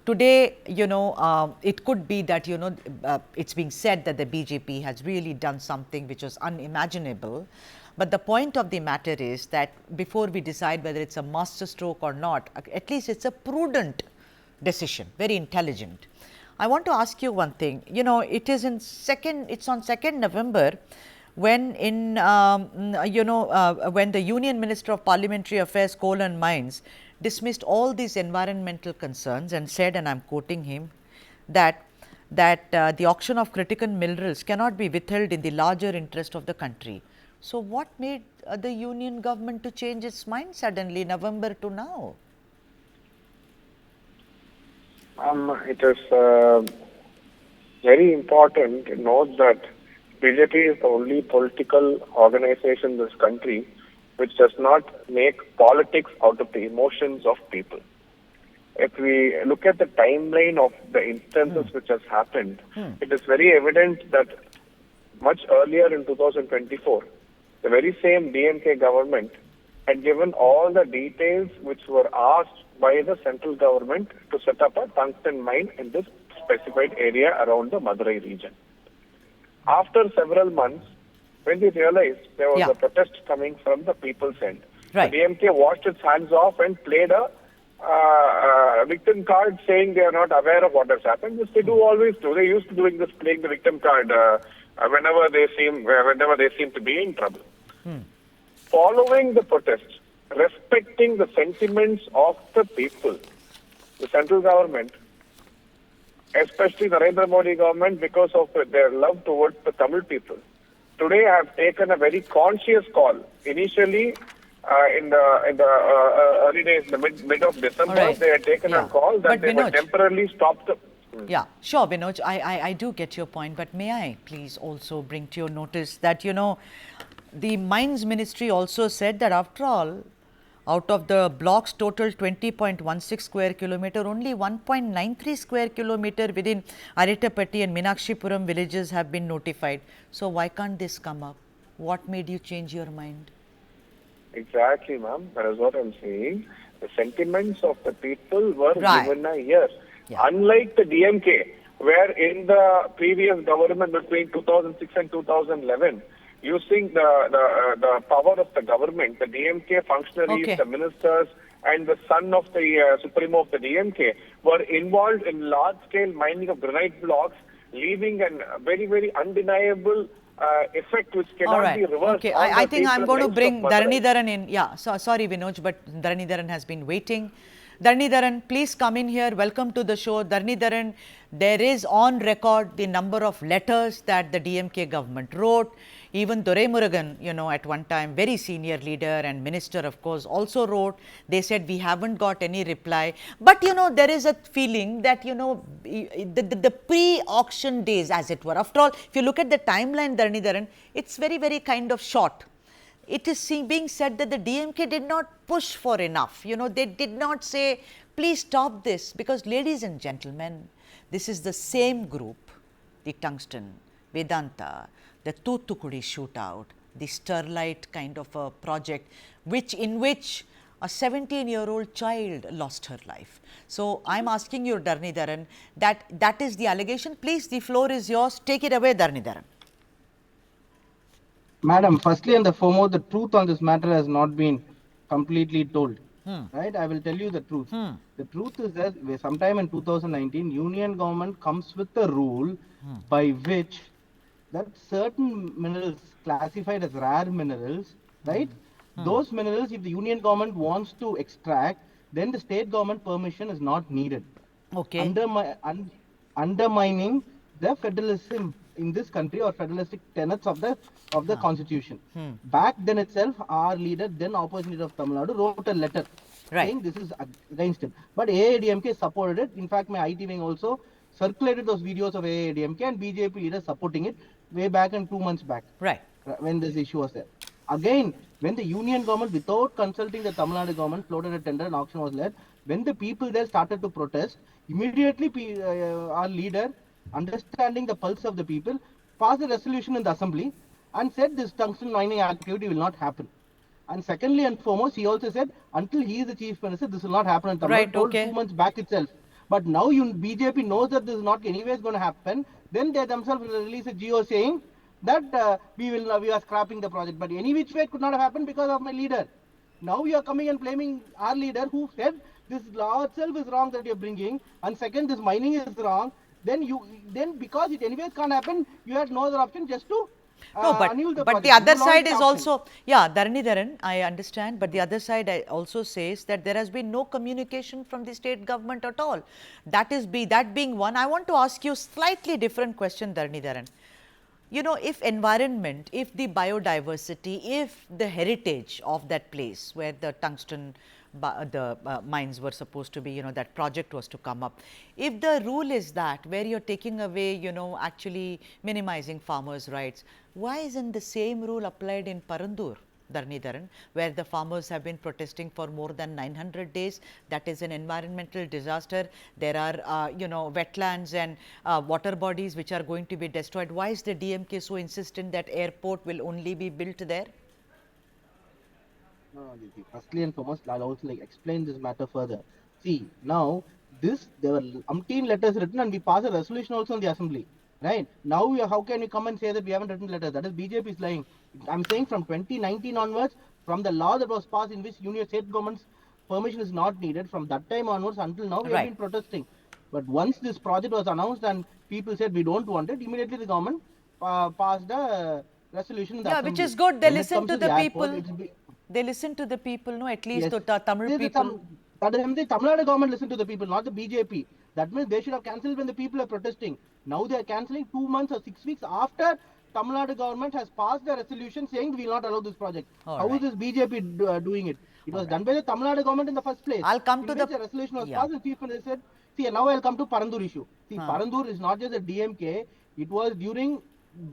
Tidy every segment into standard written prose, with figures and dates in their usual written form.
Today, it could be that, it's being said that the BJP has really done something which was unimaginable. But the point of the matter is that before we decide whether it's a masterstroke or not, at least it's a prudent decision, very intelligent. I want to ask you one thing. It's on 2nd November when when the Union Minister of Parliamentary Affairs, Coal and Mines dismissed all these environmental concerns and said, and I am quoting him, that the auction of critical minerals cannot be withheld in the larger interest of the country. So, what made the Union government to change its mind suddenly, November to now? It is very important to note that BJP is the only political organization in this country which does not make politics out of the emotions of people. If we look at the timeline of the instances which has happened, it is very evident that much earlier in 2024, the very same DMK government had given all the details which were asked by the central government to set up a tungsten mine in this specified area around the Madurai region. After several months, when they realized there was a protest coming from the people's end, the DMK washed its hands off and played a victim card saying they are not aware of what has happened, which they do always do. They used to doing this, playing the victim card whenever they seem to be in trouble. Following the protests, respecting the sentiments of the people, the central government, especially the Narendra Modi government, because of their love towards the Tamil people, today have taken a very conscious call. Initially, in the early days, the mid of December, they had taken a call that they would temporarily stop the... Yeah, sure, Binoj, I do get your point, but may I please also bring to your notice that, the Mines Ministry also said that after all, out of the blocks total 20.16 square kilometer, only 1.93 square kilometer within Aritapatti and Meenakshipuram villages have been notified. So, why can't this come up? What made you change your mind? Exactly, ma'am. That is what I am saying. The sentiments of the people were given a year. Unlike the DMK, where in the previous government between 2006 and 2011, using the power of the government, the DMK functionaries, the ministers, and the son of the Supremo of the DMK were involved in large-scale mining of granite blocks, leaving a very, very undeniable effect which cannot be reversed. Okay, I think I am going to bring Dharanidharan in. Yeah, so, sorry Vinoj, but Dharanidharan has been waiting. Dharanidharan, please come in here. Welcome to the show. Dharanidharan, there is on record the number of letters that the DMK government wrote. Even Doraimuragan, at one time, very senior leader and minister, of course, also wrote. They said, we haven't got any reply. But, there is a feeling that, the pre-auction days, as it were. After all, if you look at the timeline, Dharanidharan, it's very, very kind of short. It is being said that the DMK did not push for enough. They did not say, please stop this. Because, ladies and gentlemen, this is the same group, the Tungsten, Vedanta, the Thoothukudi shootout, the Sterlite kind of a project, in which a 17-year-old child lost her life. So, I am asking you, Dharanidharan, that is the allegation. Please, the floor is yours. Take it away, Dharanidharan. Madam, firstly and the foremost, the truth on this matter has not been completely told. Right? I will tell you the truth. The truth is that sometime in 2019, Union government comes with a rule by which that certain minerals classified as rare minerals, right? Those minerals, if the Union government wants to extract, then the state government permission is not needed. Okay. Undermining the federalism in this country or federalistic tenets of the constitution. Back then itself, our leader, then opposition leader of Tamil Nadu, wrote a letter saying this is against it. But AIADMK supported it. In fact, my IT wing also circulated those videos of AIADMK and BJP leaders supporting it way back in 2 months back. When this issue was there. Again, when the Union government, without consulting the Tamil Nadu government, floated a tender and auction was led, when the people there started to protest, immediately our leader, understanding the pulse of the people, passed a resolution in the assembly and said this tungsten mining activity will not happen. And secondly and foremost, he also said until he is the chief minister, this will not happen in Tamil Nadu. 2 months back itself. But now BJP knows that this is not anyways going to happen. Then they themselves release a GO saying that we are scrapping the project. But any which way it could not have happened because of my leader. Now you are coming and blaming our leader who said this law itself is wrong that you're bringing, and second, this mining is wrong. Then because it anyways can't happen, you had no other option just to no, annul the but the project. other You launched side the is option. also, yeah, Dharan, I understand, but the other side also says that there has been no communication from the state government at all. That being one, I want to ask you slightly different question, Dharan. You know, if environment, if the biodiversity, if the heritage of that place where the tungsten mines were supposed to be, you know, that project was to come up, if the rule is that where you're taking away, you know, actually minimizing farmers' rights, why isn't the same rule applied in Parandur? Dharan, where the farmers have been protesting for more than 900 days. That is an environmental disaster. There are, you know, wetlands and water bodies which are going to be destroyed. Why is the DMK so insistent that airport will only be built there? No, firstly and foremost, I'll also explain this matter further. See, now there were umpteen letters written and we passed a resolution also in the assembly. Right? Now, how can you come and say that we haven't written letters? That is BJP is lying. I'm saying from 2019 onwards, from the law that was passed in which union state government's permission is not needed, from that time onwards until now, we have been protesting. But once this project was announced and people said we don't want it, immediately the government passed a resolution in the assembly. Which is good. They listen to the people. They listen to the people, no, at least yes. to Tamil people. That is the Tamil Nadu government listen to the people, not the BJP. That means they should have cancelled when the people are protesting. Now they are cancelling 2 months or 6 weeks after Tamil Nadu government has passed a resolution saying we will not allow this project. How is this BJP doing it? It was done by the Tamil Nadu government in the first place. I'll come to the resolution was passed and chief minister said, see, now I'll come to Parandur issue. See, Parandur is not just a DMK, it was during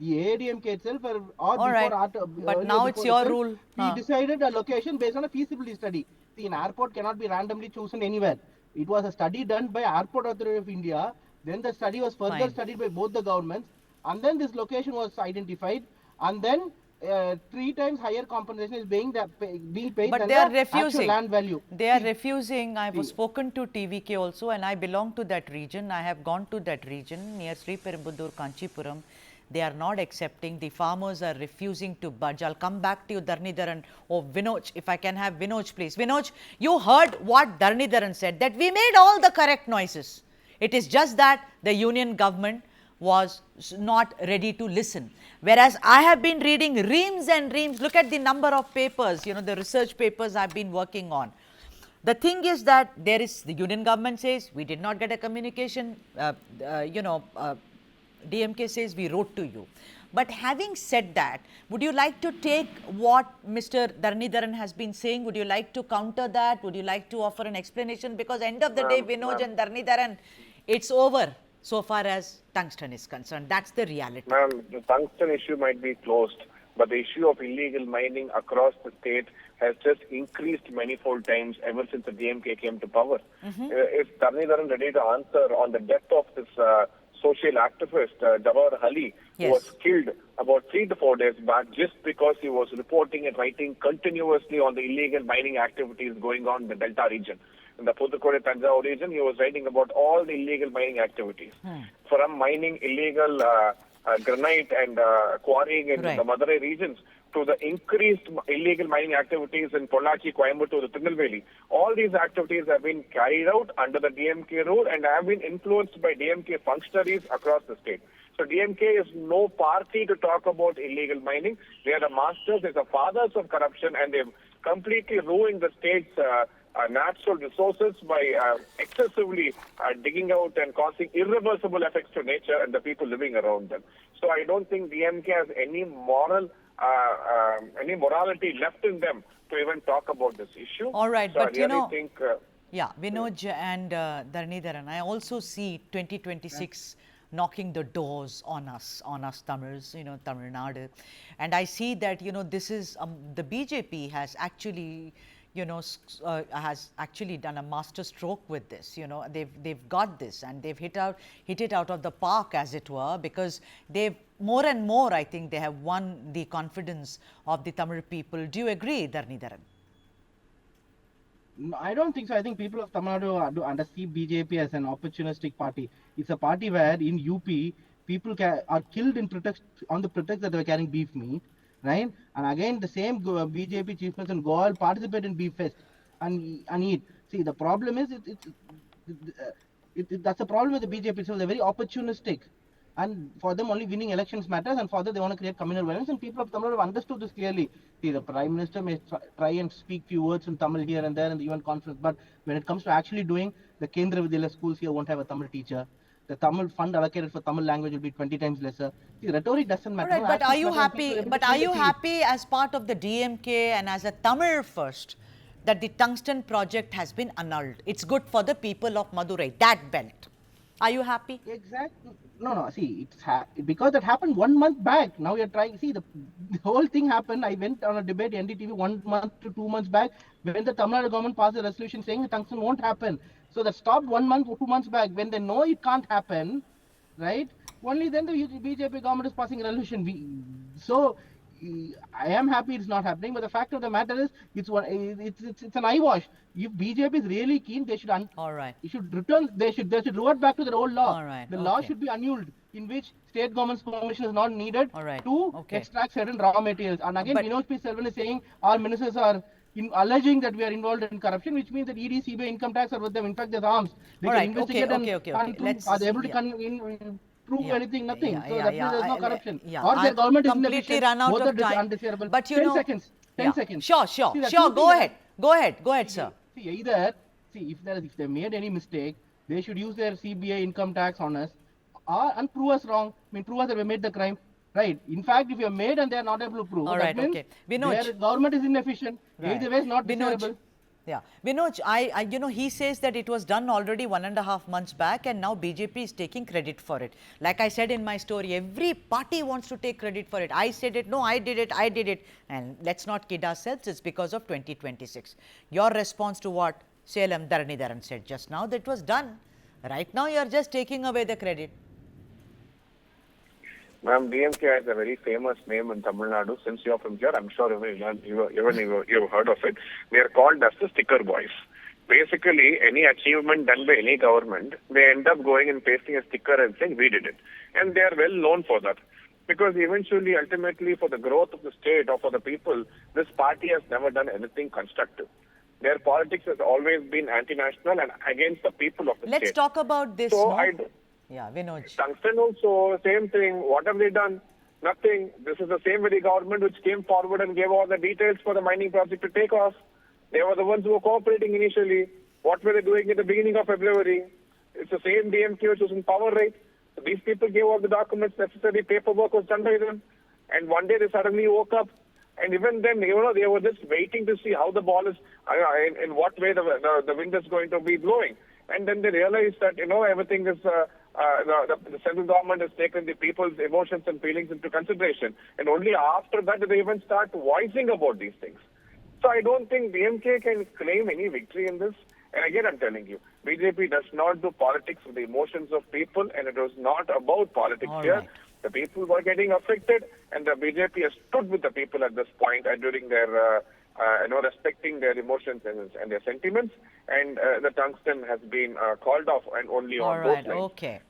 the ADMK itself or before but now it's your rule. We decided a location based on a feasibility study. See, an airport cannot be randomly chosen anywhere. It was a study done by Airport Authority of India. Then the study was further studied by both the governments. And then this location was identified. And then 3 times higher compensation is being paid but than they are the refusing. actual land value. They are refusing. I have spoken to TVK also and I belong to that region. I have gone to that region near Sri Perumbudur, Kanchipuram. They are not accepting. The farmers are refusing to budge. I'll come back to you, Dharan. Oh, Vinoj, if I can have Vinoj, please. Vinoj, you heard what Dharan said, that we made all the correct noises. It is just that the union government was not ready to listen. Whereas I have been reading reams and reams. Look at the number of papers, you know, the research papers I've been working on. The thing is that the union government says we did not get a communication, DMK says we wrote to you. But having said that, would you like to take what Mr. Dharan has been saying? Would you like to counter that? Would you like to offer an explanation? Because end of the day, Vinoj and Dharan, it's over so far as tungsten is concerned. That's the reality. Ma'am, the tungsten issue might be closed, but the issue of illegal mining across the state has just increased manifold times ever since the DMK came to power. Is Dharan ready to answer on the death of this social activist, Jawahar Ali, who was killed about 3 to 4 days back just because he was reporting and writing continuously on the illegal mining activities going on in the Delta region. In the Pudukkode Tanjavur region, he was writing about all the illegal mining activities. From mining illegal granite and quarrying in the Madurai regions to the increased illegal mining activities in Pollachi, Coimbatore, the Tirunelveli. All these activities have been carried out under the DMK rule and have been influenced by DMK functionaries across the state. So DMK is no party to talk about illegal mining. They are the masters, they are the fathers of corruption, and they've completely ruined the state's natural resources by excessively digging out and causing irreversible effects to nature and the people living around them. So I don't think DMK has any morality left in them to even talk about this issue. All right, so but I really think, Vinoj and Dharan, I also see 2026 knocking the doors on us Tamils, you know, Tamil Nadu, and I see that, you know, this is the BJP has actually, you know, has actually done a master stroke with this. You know, they've got this and they've hit it out of the park, as it were, because they've more and more, I think, they have won the confidence of the Tamil people. Do you agree, Dharan? No, I don't think so. I think people of Tamil Nadu do understand BJP as an opportunistic party. It's a party where in UP people are killed in pretext on the pretext that they were carrying beef meat, right? And again, the same BJP chief minister in Goa participate in beef fest and eat. See, the problem is that's the problem with the BJP. So they're very opportunistic. And for them, only winning elections matters, and for that, they want to create communal violence. And people of Tamil Nadu have understood this clearly. See, the Prime Minister may try and speak few words in Tamil here and there in the UN conference, but when it comes to actually doing, the Kendra Vidyalaya schools here won't have a Tamil teacher. The Tamil fund allocated for Tamil language will be 20 times lesser. See, rhetoric doesn't matter. All right, but are you matter happy? But are you happy as part of the DMK and as a Tamil first that the Tungsten project has been annulled? It's good for the people of Madurai, that belt. Are you happy? Exactly. No. See, because that happened 1 month back. Now you're trying. See, the whole thing happened. I went on a debate NDTV 1 month to 2 months back when the Tamil Nadu government passed a resolution saying the tungsten won't happen. So that stopped 1 month or 2 months back. When they know it can't happen, right? Only then the BJP government is passing a resolution. So I am happy it's not happening, but the fact of the matter is it's an eyewash. If BJP is really keen, they should all right. It should return. They should revert back to their old law. All right. The law should be annulled, in which state government's permission is not needed to Okay. extract certain raw materials. And again, Vinod P. Selvan is saying our ministers are alleging that we are involved in corruption, which means that ED, CBI, income tax are with them. In fact, there's arms. They can investigate are they able to prove anything? Nothing. So that means there's no corruption. Or their government is completely run out of time. But you 10 know, seconds. 10 seconds. Sure. Go ahead, sir. See, if they made any mistake, they should use their CBI income tax on us and prove us wrong. I mean, prove us that we made the crime. Right. In fact, if you are made and they are not able to prove, that means their government is inefficient. Either way is not desirable. Yeah. Vinod, he says that it was done already 1.5 months back and now BJP is taking credit for it. Like I said in my story, every party wants to take credit for it. I said it, no, I did it. And let's not kid ourselves, it's because of 2026. Your response to what Salem Dharanidharan said just now, that was done. Right now, you're just taking away the credit. Ma'am, DMK has a very famous name in Tamil Nadu. Since you're from here, I'm sure you've heard of it. They are called as the sticker boys. Basically, any achievement done by any government, they end up going and pasting a sticker and saying, we did it. And they are well known for that. Because eventually, ultimately, for the growth of the state or for the people, this party has never done anything constructive. Their politics has always been anti-national and against the people of the state. Let's talk about this. So yeah, Vinod. Tungsten also, same thing. What have they done? Nothing. This is the same very government which came forward and gave all the details for the mining project to take off. They were the ones who were cooperating initially. What were they doing at the beginning of February? It's the same DMK which was in power, right? So these people gave all the documents necessary. Paperwork was done by them. And one day they suddenly woke up. And even then, they were just waiting to see how the ball is, in what way the wind is going to be blowing. And then they realized that, everything is, the central government has taken the people's emotions and feelings into consideration. And only after that do they even start voicing about these things. So I don't think DMK can claim any victory in this. And again, I'm telling you, BJP does not do politics with the emotions of people, and it was not about politics here. Right. The people were getting affected, and the BJP has stood with the people at this point during their, respecting their emotions and their sentiments. And the tungsten has been called off and only on those lines. Okay.